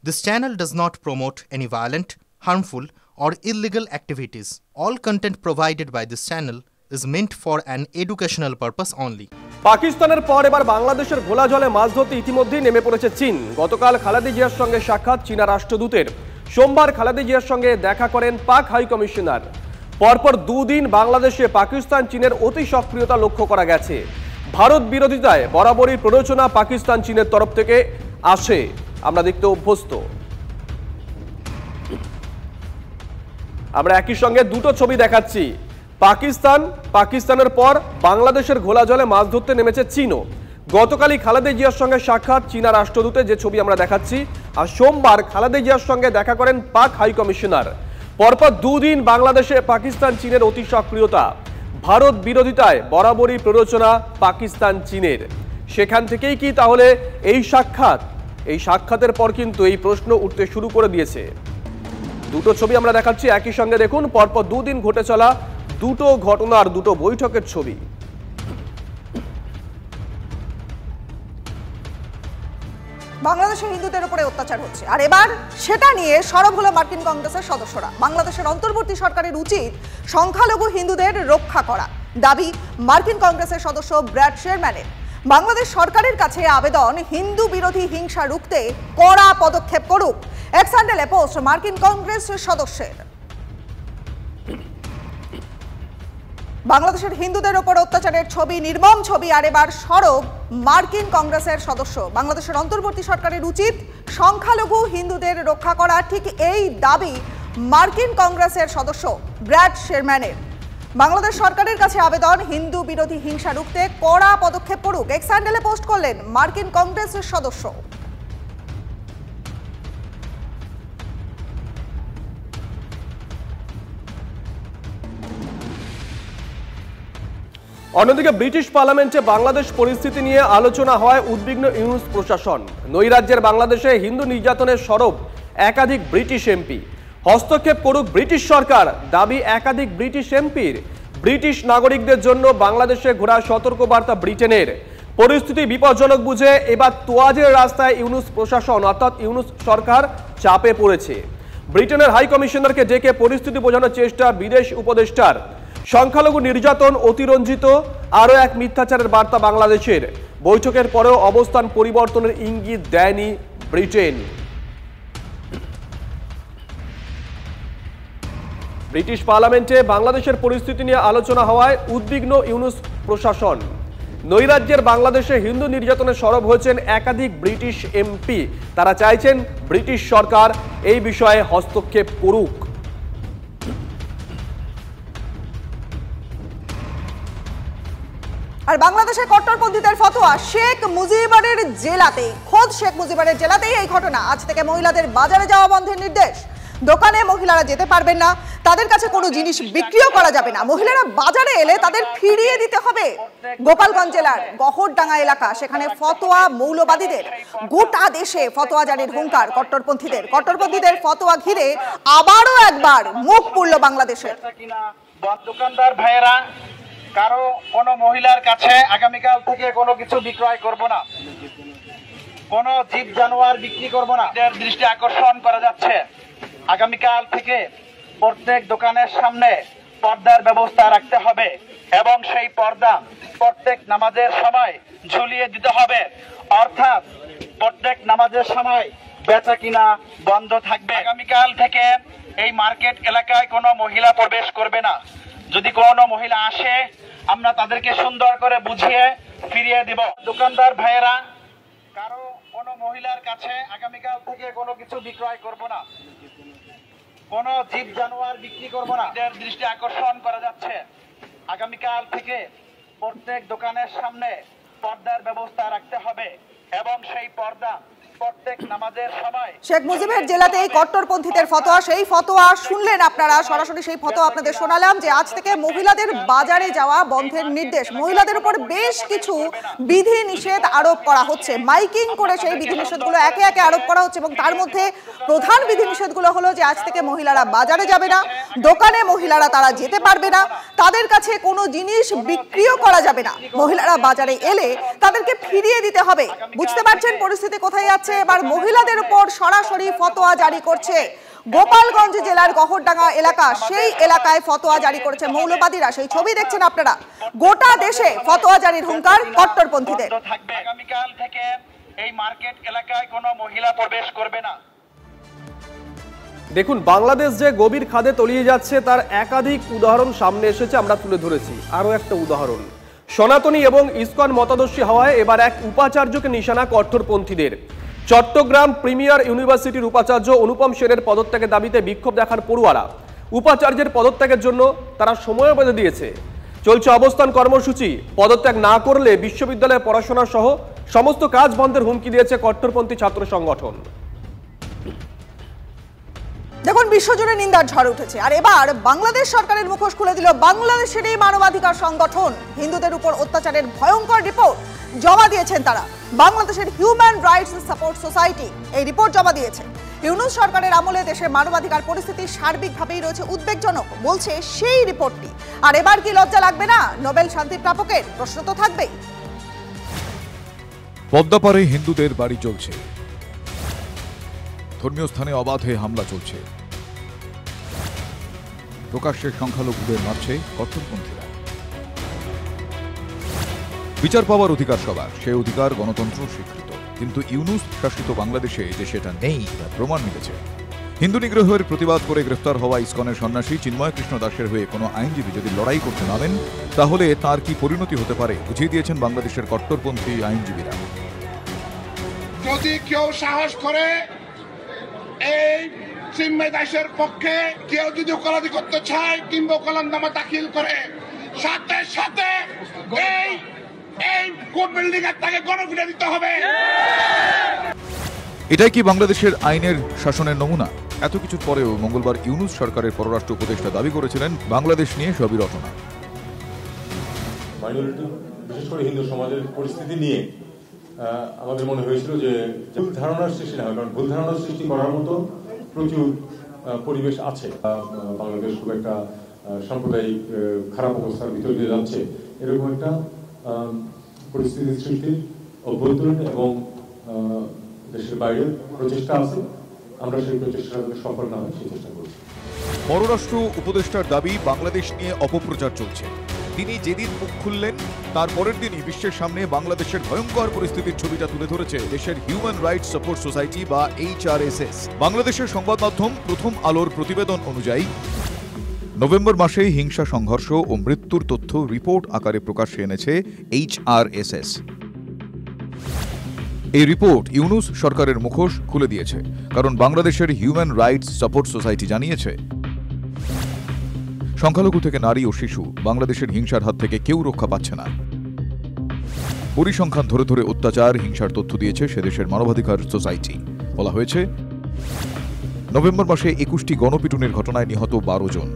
This channel does not promote any violent, harmful, or illegal activities. All content provided by this channel is meant for an educational purpose only. পাকিস্তানের পর এবার বাংলাদেশের ঘোলা জলে মাছ ধরতে ইতিমধ্যেই নেমে পড়েছে চীন। গতকাল খালেদা জিয়ার সঙ্গে সাক্ষাৎ চীনা রাষ্ট্রদূতের। সোমবার খালেদা জিয়ার সঙ্গে দেখা করেন পাক হাই কমিশনার। পরপর দুদিন বাংলাদেশে পাকিস্তান চীনের অতি সক্রিয়তা লক্ষ্য করা গেছে। ভারত বিরোধিতায় বরাবরই প্ররোচনা পাকিস্তান চীনের তরফ থেকে আসে, আমরা দেখতে অভ্যস্ত। আমরা একই সঙ্গে দুটো ছবি দেখাচ্ছি। পাকিস্তানের পর বাংলাদেশের ঘোলা জলে মাছ ধরতে নেমেছে চীনও। গতকালই খালেদা জিয়ার সঙ্গে সাক্ষাৎ চীনা রাষ্ট্রদূতের, যে ছবি আমরা দেখাচ্ছি। আর সোমবার খালেদা জিয়ার সঙ্গে দেখা করেন পাক হাই কমিশনার। পরপর দুদিন বাংলাদেশে পাকিস্তান চীনের অতি সক্রিয়তা, ভারত বিরোধিতায় বরাবরই প্ররোচনা পাকিস্তান চীনের। সেখান থেকেই কি তাহলে এই সাক্ষাতের পর কিন্তু এই প্রশ্ন উঠতে শুরু করে দিয়েছে। দুটো ছবি আমরা দেখাচ্ছি একই সঙ্গে, দেখুন পরপর দুদিন ঘটে চলা দুটো ঘটনার দুটো বৈঠকের ছবি। বাংলাদেশে হিন্দুদের উপরে অত্যাচার হচ্ছে, আর এবার সেটা নিয়ে সরব হলো মার্কিন কংগ্রেসের সদস্যরা। বাংলাদেশের অন্তর্বর্তী সরকারের উচিত সংখ্যালঘু হিন্দুদের রক্ষা করা, দাবি মার্কিন কংগ্রেসের সদস্য ব্র্যাড শেরম্যানের। বাংলাদেশ সরকারের কাছে আবেদন, হিন্দু বিরোধী হিংসা রুখতে কড়া পদক্ষেপ করুক। এক্স হ্যান্ডেলে পোস্ট মার্কিন কংগ্রেস সদস্যের। বাংলাদেশের হিন্দুদের উপর অত্যাচারের ছবি, নির্মম ছবি, আর এবার সরব মার্কিন কংগ্রেসের সদস্য। বাংলাদেশের অন্তর্বর্তী সরকারের উচিত সংখ্যালঘু হিন্দুদের রক্ষা করা, ঠিক এই দাবি মার্কিন কংগ্রেসের সদস্য ব্র্যাড শেরম্যানের। বাংলাদেশ সরকারের কাছে আবেদন, হিন্দু বিরোধী হিংসা রুখতে কড়া পদক্ষেপ করুক। এক্স হ্যান্ডেলে পোস্ট করলেন মার্কিন কংগ্রেসের সদস্য। অন্যদিকে ব্রিটিশ পার্লামেন্টে বাংলাদেশ পরিস্থিতি নিয়ে আলোচনা হয়, উদ্বিগ্ন ইউনুস প্রশাসন। নৈরাজ্যের বাংলাদেশে হিন্দু নির্যাতনের সরব একাধিক ব্রিটিশ এমপি। হস্তক্ষেপ করুক ব্রিটিশ সরকার, দাবি একাধিক ব্রিটিশ এমপির। ব্রিটিশ নাগরিকদের জন্য বাংলাদেশে ঘোরার সতর্কবার্তা ব্রিটেনের। পরিস্থিতি বিপজ্জনক বুঝে এবার তোয়াজের রাস্তায় ইউনুস প্রশাসন, অর্থাৎ ইউনুস সরকার চাপে পড়েছে। ব্রিটেনের হাই কমিশনারকে ডেকে পরিস্থিতি বোঝানোর চেষ্টা বিদেশ উপদেষ্টার। সংখ্যালঘু নির্যাতন অতিরঞ্জিত, আরও এক মিথ্যাচারের বার্তা বাংলাদেশের। বৈঠকের পরেও অবস্থান পরিবর্তনের ইঙ্গিত দেয়নি ব্রিটেন। ব্রিটিশ পার্লামেন্টে বাংলাদেশের পরিস্থিতি নিয়ে আলোচনা হওয়ায় উদ্বিগ্ন ইউনুস প্রশাসন। নৈরাজ্যের বাংলাদেশে হিন্দু নির্যাতনে সরব হয়েছেন একাধিক ব্রিটিশ এমপি। তারা চাইছেন ব্রিটিশ সরকার এই বিষয়ে হস্তক্ষেপ করুক। আর বাংলাদেশের কট্টরপন্থীদের ফতোয়া, শেখ মুজিবের জেলাতেই, খোদ শেখ মুজিবের জেলাতেই এই ঘটনা। আজ থেকে মহিলাদের বাজারে যাওয়া বন্ধের নির্দেশ। দোকানে মহিলারা যেতে পারবেন না, তাদের কাছে কোনো জিনিস বিক্রিও করা যাবে না। মহিলারা বাজারে এলে তাদের ফিরিয়ে দিতে হবে। গোপালগঞ্জ জেলার গহরডাঙ্গা এলাকা, সেখানে ফতোয়া মৌলবাদীদের। গোটা দেশে ফতোয়া জারির হুঙ্কার কট্টরপন্থীদের ফতোয়া ঘিরে আবারও একবার মুখ পুড়ল বাংলাদেশের। দোকানদার ভাইয়েরা, কারো কোনো মহিলার কাছে আগামীকাল থেকে কোনো কিছু বিক্রয় করব না, কোনো জীব জানোয়ার বিক্রি করব না। এর দৃষ্টি আকর্ষণ করা যাচ্ছে, আগামীকাল থেকে প্রত্যেক দোকানের সামনে পর্দার ব্যবস্থা রাখতে হবে এবং সেই পর্দা প্রত্যেক নামাজের সময় ঝুলিয়ে দিতে হবে। অর্থাৎ প্রত্যেক নামাজের সময় বেচা কিনা বন্ধ থাকবে। আগামীকাল থেকে এই মার্কেট এলাকায় কোনো মহিলা প্রবেশ করবে না। যদি কোনো মহিলা আসে, আমরা তাদেরকে সুন্দর করে বুঝিয়ে ফিরিয়ে দিব। দোকানদার ভাইয়েরা, কারো কোনো মহিলার কাছে আগামীকাল থেকে কোনো কিছু বিক্রয় করব না, কোনো জীব জানোয়ার বিক্রি করব না। এর দৃষ্টি আকর্ষণ করা যাচ্ছে, আগামীকাল থেকে প্রত্যেক দোকানের সামনে পর্দার ব্যবস্থা রাখতে হবে এবং সেই পর্দা প্রত্যেক নামাজের সময়। শেখ মুজিবের জেলাতে এই কট্টরপন্থীদের ফতোয়া, সেই ফতোয়া শুনলেন আপনারা, সরাসরি সেই ফতোয়া আপনাদের শোনালাম যে আজ থেকে মহিলাদের বাজারে যাওয়া বন্ধের নির্দেশ। মহিলাদের উপর বেশ কিছু বিধি নিষেধ আরোপ করা হচ্ছে, মাইকিং করে সেই বিধি নিষেধগুলো একে একে আরোপ করা হচ্ছে। এবং তার মধ্যে প্রধান বিধি নিষেধগুলো হলো যে আজ থেকে মহিলারা বাজারে যাবে না, দোকানে মহিলারা তারা যেতে পারবে না, তাদের কাছে কোনো জিনিস বিক্রিও করা যাবে না। মহিলারা বাজারে এলে তাদেরকে ফিরিয়ে দিতে হবে। বুঝতে পারছেন পরিস্থিতি কোথায় যাচ্ছে? হচ্ছে এবার মহিলাদের উপর সরাসরি ফতোয়া জারি করছে গোপালগঞ্জ জেলার গহরডাঙ্গা এলাকা। সেই এলাকায় ফতোয়া জারি করেছে মৌলবাদীরা। সেই ছবি দেখছেন আপনারা। গোটা দেশে ফতোয়া জারির হুঙ্কার কট্টরপন্থীদের। আগামীকাল থেকে এই মার্কেট এলাকায় কোনো মহিলা প্রবেশ করবে না। দেখুন, বাংলাদেশ যে গভীর খাদে তলিয়ে যাচ্ছে তার একাধিক উদাহরণ সামনে এসেছে, আমরা তুলে ধরেছি। আরও একটা উদাহরণ, সনাতনী এবং ইসকন মতাদর্শী হওয়ায় এবার এক উপাচার্যকে নিশানা কট্টরপন্থীদের। চট্টগ্রাম প্রিমিয়ার ইউনিভার্সিটির উপাচার্য অনুপম সেনের পদত্যাগের দাবিতে বিক্ষোভ দেখার পড়ুয়ারা উপাচার্যের পদত্যাগের জন্য তারা সময় বেঁধে দিয়েছে। চলছে অবস্থান কর্মসূচি। পদত্যাগ না করলে বিশ্ববিদ্যালয়ে পড়াশোনা সহ সমস্ত কাজ বন্ধের হুমকি দিয়েছে কট্টরপন্থী ছাত্র সংগঠন। দেখুন, বিশ্বজুড়ে নিন্দার ঝড় উঠেছে। আর এবার বাংলাদেশ সরকারের মুখোশ খুলে দিল বাংলাদেশের এই মানবাধিকার সংগঠন। হিন্দুদের উপর অত্যাচারের ভয়ঙ্কর রিপোর্ট জমা দিয়েছেন তারা। বাংলাদেশের হিউম্যান রাইটস সাপোর্ট সোসাইটি এই রিপোর্ট জমা দিয়েছে। ইউনূস সরকারের আমলে দেশের মানবাধিকার পরিস্থিতি সার্বিকভাবেই রয়েছে উদ্বেগজনক, বলছে সেই রিপোর্টটি। আর এবার কি লজ্জা লাগবে না নোবেল শান্তি প্রাপকের? প্রশ্ন তো থাকবেই। পদ্মাপাড়ে হিন্দুদের বাড়ি চলছে, ধর্মীয় স্থানে অবাধে হামলা চলছে, প্রকাশ্যে সংখ্যালঘুদের মারছে কট্টরপন্থীরা। বিচার পাওয়ার অধিকার সবার, সে অধিকার গণতন্ত্র স্বীকৃত। কিন্তু ইউনূস শাসিত বাংলাদেশে যে সেটা নেই তার প্রমাণ মিলেছে। হিন্দু নিগ্রহের প্রতিবাদ করে গ্রেফতার হওয়া ইসকনের সন্ন্যাসী চিন্ময় কৃষ্ণ দাসের হয়ে কোনো আইনজীবী যদি লড়াই করতে নামেন তাহলে তার কি পরিণতি হতে পারে বুঝিয়ে দিয়েছেন বাংলাদেশের কট্টরপন্থী আইনজীবীরা। যদি কেউ সাহস করে এই চিন্ময় দাসের পক্ষে কেউ যদি ওকালতি করতে চায় কিংবা ওকালতনামা দাখিল করে, সাথে সাথে এই কোর্ট বিল্ডিং এর তাকে গণফিরে দিতে হবে। এটাই কি বাংলাদেশের আইনের শাসনের নমুনা? এত কিছুর পরেও মঙ্গলবার ইউনূস সরকারের পররাষ্ট্র উপদেষ্টা দাবি করেছিলেন বাংলাদেশ নিয়ে সবই রটনা। মাইনরিটি, বিশেষ করে হিন্দু সমাজের পরিস্থিতি নিয়ে আমাদের মনে হয়েছিল যে ভুল ধারণার সৃষ্টি না হয়, কারণ ভুল ধারণার সৃষ্টি করার মতো প্রচুর পরিবেশ আছে। বাংলাদেশ খুব একটা সাম্প্রদায়িক খারাপ অবস্থার ভিতর দিয়ে যাচ্ছে, এরকম একটা পরিস্থিতি সৃষ্টির অভ্যন্তরীণ এবং দেশের বাইরে প্রচেষ্টা আছে। আমরা সেই প্রচেষ্টা সফল না হয় সেই চেষ্টা করছি। পররাষ্ট্র উপদেষ্টার দাবি বাংলাদেশ নিয়ে অপপ্রচার চলছে। তিনি যেদিন মুখ খুললেন তার পরের দিনই বিশ্বের সামনে বাংলাদেশের ভয়ঙ্কর পরিস্থিতির ছবিটা তুলে ধরেছে দেশের হিউম্যান রাইটস সাপোর্ট সোসাইটি বা HRSS। বাংলাদেশের সংবাদ মাধ্যম প্রথম আলোর প্রতিবেদন অনুযায়ী নভেম্বর মাসে হিংসা, সংঘর্ষ ও মৃত্যুর তথ্য রিপোর্ট আকারে প্রকাশ্যে এনেছে HRSS। এই রিপোর্ট ইউনূস সরকারের মুখোশ খুলে দিয়েছে, কারণ বাংলাদেশের হিউম্যান রাইটস সাপোর্ট সোসাইটি জানিয়েছে সংখ্যালঘু থেকে নারী ও শিশু বাংলাদেশের হিংসার হাত থেকে কেউ রক্ষা পাচ্ছে না। পরিসংখ্যান ধরে ধরে অত্যাচার, হিংসার তথ্য দিয়েছে সেদেশের মানবাধিকার সোসাইটি। বলা হয়েছে নভেম্বর মাসে 21টি গণপিটুনির ঘটনায় নিহত 12 জন,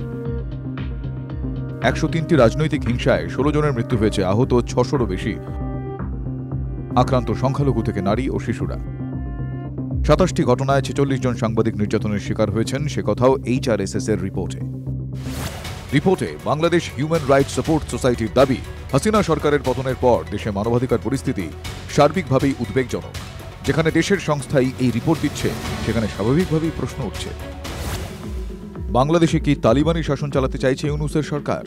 103টি রাজনৈতিক হিংসায় 16 জনের মৃত্যু হয়েছে, আহত 600-রও বেশি, আক্রান্ত সংখ্যালঘু থেকে নারী ও শিশুরা। 27টি ঘটনায় 46 জন সাংবাদিক নির্যাতনের শিকার হয়েছেন, সে কথাও HRSS এর রিপোর্টে বাংলাদেশ হিউম্যান রাইটস সাপোর্ট সোসাইটির দাবি, হাসিনা সরকারের পতনের পর দেশে মানবাধিকার পরিস্থিতি সার্বিকভাবেই উদ্বেগজনক। যেখানে দেশের সংস্থাই এই রিপোর্ট দিচ্ছে সেখানে স্বাভাবিকভাবেই প্রশ্ন উঠছে, বাংলাদেশে কি তালিবানি শাসন চালাতে চাইছে ইউনূসের সরকার?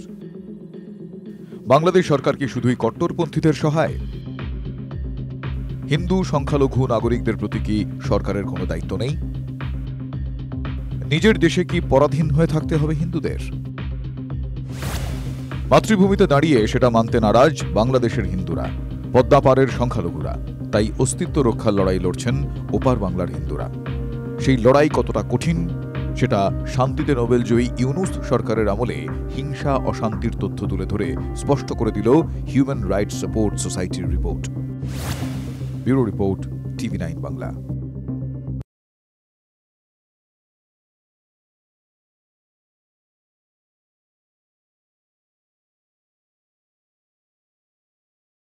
বাংলাদেশ সরকার কি শুধুই কট্টরপন্থীদের সহায়? হিন্দু সংখ্যালঘু নাগরিকদের প্রতি কি সরকারের কোনো দায়িত্ব নেই? নিজের দেশে কি পরাধীন হয়ে থাকতে হবে হিন্দুদের? মাতৃভূমিতে দাঁড়িয়ে সেটা মানতে নারাজ বাংলাদেশের হিন্দুরা, পদ্মাপাড়ের সংখ্যালঘুরা। তাই অস্তিত্ব রক্ষার লড়াই লড়ছেন ওপার বাংলার হিন্দুরা। সেই লড়াই কতটা কঠিন সেটা শান্তিতে নোবেলজয়ী ইউনূস সরকারের আমলে হিংসা, অশান্তির তথ্য তুলে ধরে স্পষ্ট করে দিল হিউম্যান রাইটস সাপোর্ট সোসাইটির report. Bureau report, TV9 Bangla.